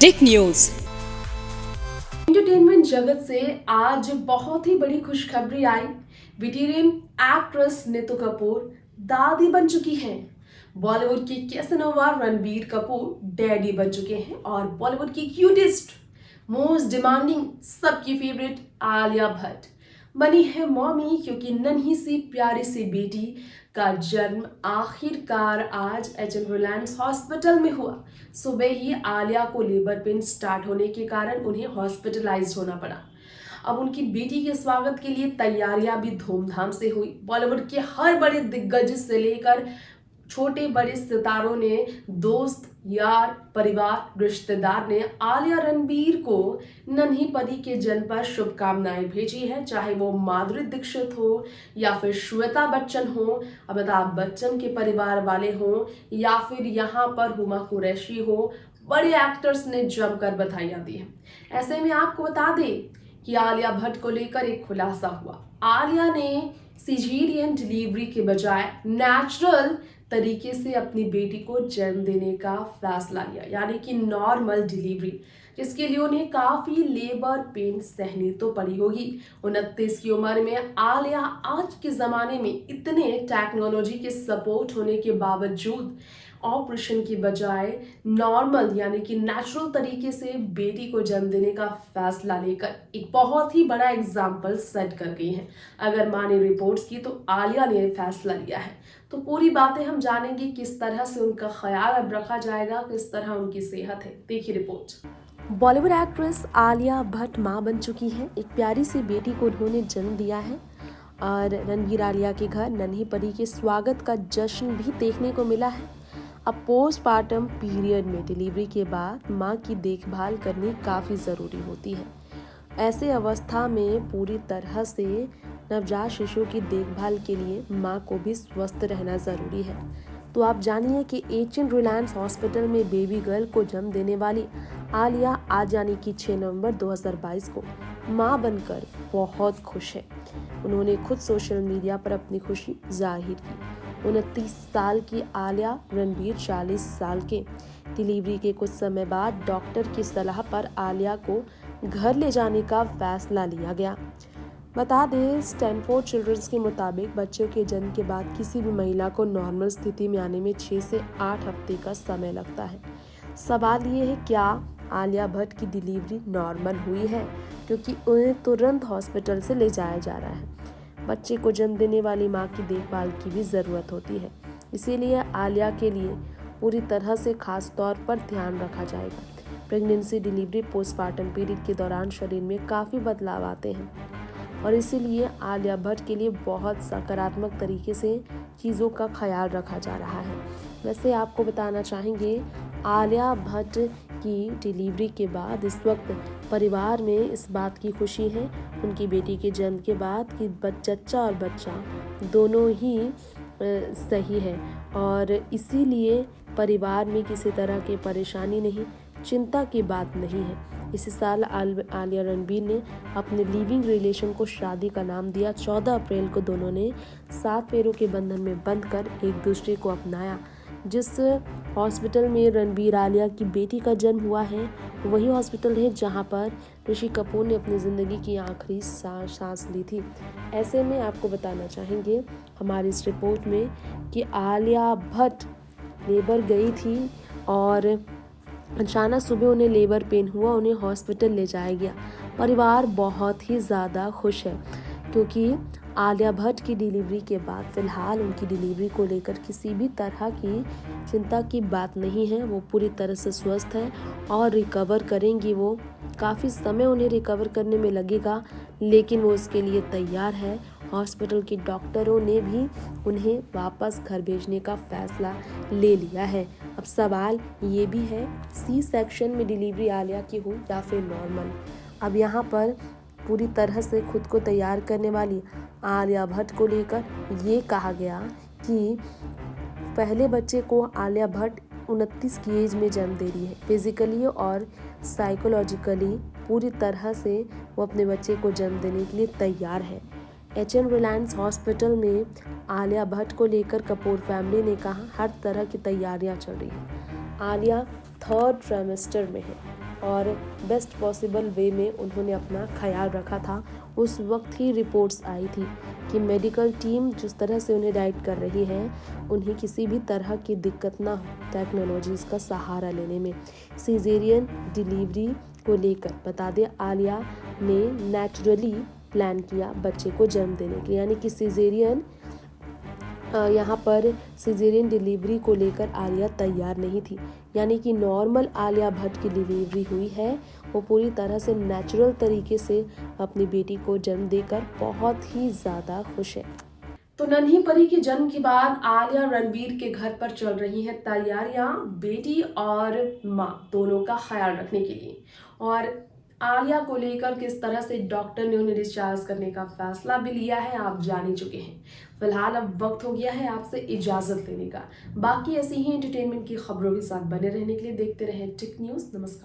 Tech news. Entertainment जगत से आज बहुत ही बड़ी खुशखबरी आई। वेटेरियन एक्ट्रेस नीतू कपूर दादी बन चुकी हैं। बॉलीवुड की कैसनोवा रणबीर कपूर डैडी बन चुके हैं और बॉलीवुड की क्यूटेस्ट, मोस्ट डिमांडिंग, सबकी फेवरेट आलिया भट्ट बनी है मॉमी, क्योंकि नन्ही सी प्यारी सी बेटी का जन्म आखिरकार आज एचएन रिलायंस हॉस्पिटल में हुआ। सुबह ही आलिया को लेबर पेन स्टार्ट होने के कारण उन्हें हॉस्पिटलाइज होना पड़ा। अब उनकी बेटी के स्वागत के लिए तैयारियां भी धूमधाम से हुई। बॉलीवुड के हर बड़े दिग्गज से लेकर छोटे बड़े सितारों ने, दोस्त यार, परिवार, रिश्तेदार ने आलिया रणबीर को नन्ही परी के जन्म पर शुभकामनाएं भेजी है। चाहे वो माधुरी दीक्षित हो या फिर श्वेता बच्चन हो, अमिताभ बच्चन के परिवार वाले हो या फिर यहाँ पर हुमा कुरैशी हो, बड़े एक्टर्स ने जमकर बधाइयां दी हैं। ऐसे में आपको बता दें कि आलिया भट्ट को लेकर एक खुलासा हुआ। आलिया ने सिजेरियन डिलीवरी के बजाय नेचुरल तरीके से अपनी बेटी को जन्म देने का फैसला लिया, यानी कि नॉर्मल डिलीवरी, जिसके लिए उन्हें काफी लेबर पेन सहनी तो पड़ी होगी। 29 की उम्र में आलिया आज के जमाने में इतने टेक्नोलॉजी के सपोर्ट होने के बावजूद ऑपरेशन की बजाय नॉर्मल यानी कि नेचुरल तरीके से बेटी को जन्म देने का फैसला लेकर एक बहुत ही बड़ा एग्जाम्पल सेट कर गई हैं। अगर माने रिपोर्ट्स की तो आलिया ने फैसला लिया है, तो पूरी बातें हम जानेंगे, किस तरह से उनका ख्याल अब रखा जाएगा, किस तरह उनकी सेहत है। देखिए रिपोर्ट। बॉलीवुड एक्ट्रेस आलिया भट्ट मां बन चुकी हैं। एक प्यारी सी बेटी को उन्होंने जन्म दिया है और रणबीर आलिया के घर नन्ही परी के स्वागत का जश्न भी देखने को मिला है। अब पोस्टमार्टम पीरियड में डिलीवरी के बाद मां की देखभाल करनी काफ़ी ज़रूरी होती है। ऐसे अवस्था में पूरी तरह से नवजात शिशु की देखभाल के लिए मां को भी स्वस्थ रहना ज़रूरी है। तो आप जानिए कि एचएन रिलायंस हॉस्पिटल में बेबी गर्ल को जन्म देने वाली आलिया आज यानी कि 6 नवंबर 2022 को मां बनकर बहुत खुश है। उन्होंने खुद सोशल मीडिया पर अपनी खुशी जाहिर की। 29 साल की आलिया रणबीर 40 साल के। डिलीवरी के कुछ समय बाद डॉक्टर की सलाह पर आलिया को घर ले जाने का फैसला लिया गया। बता दें, स्टैनफोर्ड चिल्ड्रंस के मुताबिक बच्चों के जन्म के बाद किसी भी महिला को नॉर्मल स्थिति में आने में 6 से 8 हफ्ते का समय लगता है। सवाल ये है, क्या आलिया भट्ट की डिलीवरी नॉर्मल हुई है, क्योंकि उन्हें तुरंत हॉस्पिटल से ले जाया जा रहा है। बच्चे को जन्म देने वाली मां की देखभाल की भी ज़रूरत होती है, इसीलिए आलिया के लिए पूरी तरह से खास तौर पर ध्यान रखा जाएगा। प्रेगनेंसी, डिलीवरी, पोस्टमार्टम पीरियड के दौरान शरीर में काफ़ी बदलाव आते हैं और इसीलिए आलिया भट्ट के लिए बहुत सकारात्मक तरीके से चीज़ों का ख्याल रखा जा रहा है। वैसे आपको बताना चाहेंगे, आलिया भट्ट की डिलीवरी के बाद इस वक्त परिवार में इस बात की खुशी है उनकी बेटी के जन्म के बाद कि चच्चा और बच्चा दोनों ही सही है और इसीलिए परिवार में किसी तरह की परेशानी नहीं, चिंता की बात नहीं है। इसी साल आलिया रणबीर ने अपने लिविंग रिलेशन को शादी का नाम दिया। 14 अप्रैल को दोनों ने 7 फेरों के बंधन में बंधकर एक दूसरे को अपनाया। जिस हॉस्पिटल में रणबीर आलिया की बेटी का जन्म हुआ है, वही हॉस्पिटल है जहां पर ऋषि कपूर ने अपनी ज़िंदगी की आखिरी सांस ली थी। ऐसे में आपको बताना चाहेंगे हमारी इस रिपोर्ट में कि आलिया भट्ट लेबर गई थी और अचानक सुबह उन्हें लेबर पेन हुआ, उन्हें हॉस्पिटल ले जाया गया। परिवार बहुत ही ज़्यादा खुश है क्योंकि आलिया भट्ट की डिलीवरी के बाद फ़िलहाल उनकी डिलीवरी को लेकर किसी भी तरह की चिंता की बात नहीं है। वो पूरी तरह से स्वस्थ है और रिकवर करेंगी। वो काफ़ी समय उन्हें रिकवर करने में लगेगा, लेकिन वो उसके लिए तैयार है। हॉस्पिटल के डॉक्टरों ने भी उन्हें वापस घर भेजने का फैसला ले लिया है। अब सवाल ये भी है, सी सेक्शन में डिलीवरी आलिया की हो या फिर नॉर्मल। अब यहाँ पर पूरी तरह से खुद को तैयार करने वाली आलिया भट्ट को लेकर ये कहा गया कि पहले बच्चे को आलिया भट्ट 29 की एज में जन्म दे रही है। फिजिकली और साइकोलॉजिकली पूरी तरह से वो अपने बच्चे को जन्म देने के लिए तैयार है। एचएन रिलायंस हॉस्पिटल में आलिया भट्ट को लेकर कपूर फैमिली ने कहा हर तरह की तैयारियां चल रही हैं। आलिया 3rd ट्राइमेस्टर में है और बेस्ट पॉसिबल वे में उन्होंने अपना ख्याल रखा था। उस वक्त ही रिपोर्ट्स आई थी कि मेडिकल टीम जिस तरह से उन्हें गाइड कर रही है, उन्हें किसी भी तरह की दिक्कत ना हो टेक्नोलॉजीज़ का सहारा लेने में। सिजेरियन डिलीवरी को लेकर बता दें, आलिया ने नेचुरली प्लान किया बच्चे को जन्म देने के, यानी कि यहाँ पर सिजेरियन डिलीवरी को लेकर आलिया तैयार नहीं थी, यानी कि नॉर्मल आलिया भट्ट की डिलीवरी हुई है। वो पूरी तरह से नेचुरल तरीके से अपनी बेटी को जन्म देकर बहुत ही ज़्यादा खुश है। तो नन्ही परी के जन्म के बाद आलिया रणबीर के घर पर चल रही हैं तैयारियां बेटी और माँ दोनों का ख्याल रखने के लिए। और आलिया को लेकर किस तरह से डॉक्टर ने उन्हें डिस्चार्ज करने का फैसला भी लिया है आप जान ही चुके हैं। फिलहाल अब वक्त हो गया है आपसे इजाजत लेने का। बाकी ऐसी ही एंटरटेनमेंट की खबरों के साथ बने रहने के लिए देखते रहें टिक न्यूज़। नमस्कार।